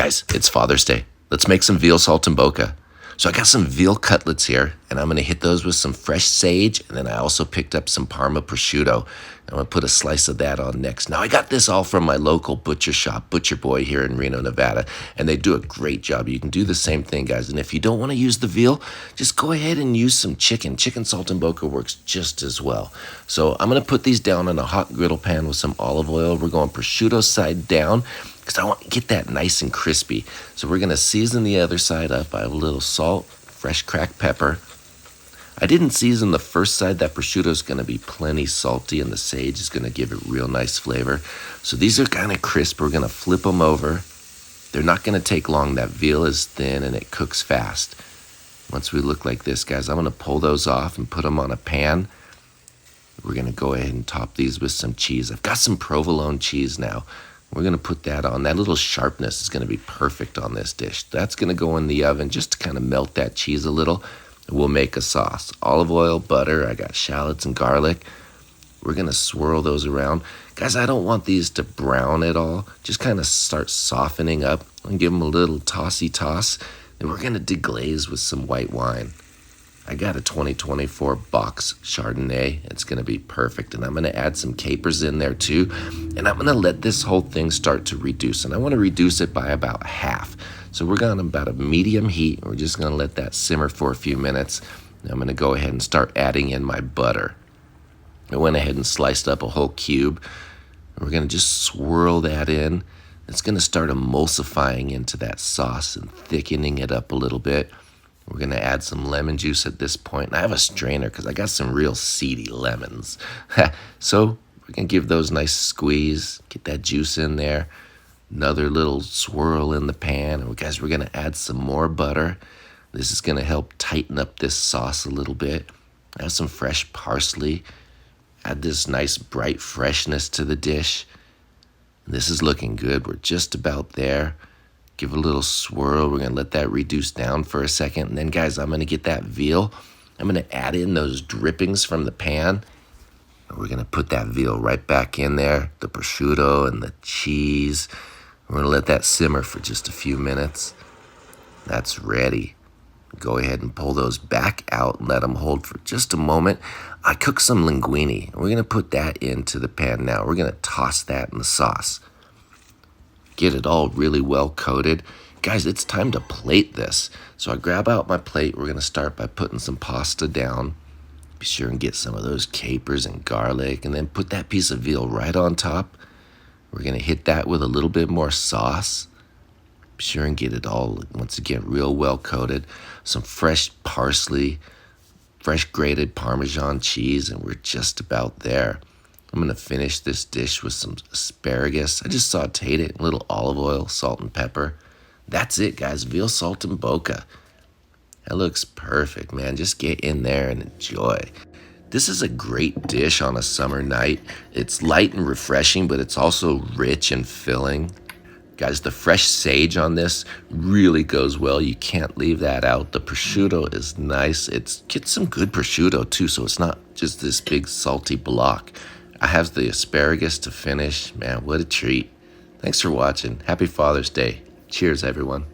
Guys, it's Father's Day. Let's make some veal saltimbocca. So I got some veal cutlets here, and I'm gonna hit those with some fresh sage, and then I also picked up some Parma prosciutto. I'm gonna put a slice of that on next. Now I got this all from my local butcher shop, Butcher Boy here in Reno, Nevada, and they do a great job. You can do the same thing, guys, and if you don't wanna use the veal, just go ahead and use some chicken. Chicken saltimbocca works just as well. So I'm gonna put these down in a hot griddle pan with some olive oil. We're going prosciutto side down, because I want to get that nice and crispy. So we're going to season the other side up. I have a little salt, fresh cracked pepper. I didn't season the first side. That prosciutto is going to be plenty salty, and the sage is going to give it real nice flavor. So these are kind of crisp. We're going to flip them over. They're not going to take long. That veal is thin, and it cooks fast. Once we look like this, guys, I'm going to pull those off and put them on a pan. We're going to go ahead and top these with some cheese. I've got some provolone cheese now. We're going to put that on. That little sharpness is going to be perfect on this dish. That's going to go in the oven just to kind of melt that cheese a little. We'll make a sauce. Olive oil, butter. I got shallots and garlic. We're going to swirl those around. Guys, I don't want these to brown at all. Just kind of start softening up and give them a little tossy toss. And we're going to deglaze with some white wine. I got a 2024 box Chardonnay. It's going to be perfect. And I'm going to add some capers in there too. And I'm going to let this whole thing start to reduce. And I want to reduce it by about half. So we're going about a medium heat. We're just going to let that simmer for a few minutes. And I'm going to go ahead and start adding in my butter. I went ahead and sliced up a whole cube. And we're going to just swirl that in. It's going to start emulsifying into that sauce and thickening it up a little bit. We're going to add some lemon juice at this point. And I have a strainer because I got some real seedy lemons. So we're going to give those a nice squeeze, get that juice in there. Another little swirl in the pan. And guys, we're going to add some more butter. This is going to help tighten up this sauce a little bit. I have some fresh parsley. Add this nice bright freshness to the dish. This is looking good. We're just about there. Give it a little swirl. We're going to let that reduce down for a second. And then, guys, I'm going to get that veal. I'm going to add in those drippings from the pan. And we're going to put that veal right back in there, the prosciutto and the cheese. We're going to let that simmer for just a few minutes. That's ready. Go ahead and pull those back out and let them hold for just a moment. I cooked some linguine. We're going to put that into the pan now. We're going to toss that in the sauce. Get it all really well coated. Guys, it's time to plate this. So I grab out my plate. We're going to start by putting some pasta down. Be sure and get some of those capers and garlic, and then put that piece of veal right on top. We're going to hit that with a little bit more sauce. Be sure and get it all, once again, real well coated. Some fresh parsley, fresh grated Parmesan cheese, and we're just about there. I'm going to finish this dish with some asparagus. I just sauteed it in a little olive oil, salt, and pepper. That's it, guys. Veal saltimbocca. That looks perfect, man. Just get in there and enjoy. This is a great dish on a summer night. It's light and refreshing, but it's also rich and filling. Guys, the fresh sage on this really goes well. You can't leave that out. The prosciutto is nice. Get some good prosciutto, too, so it's not just this big salty block. I have the asparagus to finish. Man, what a treat. Thanks for watching. Happy Father's Day. Cheers, everyone.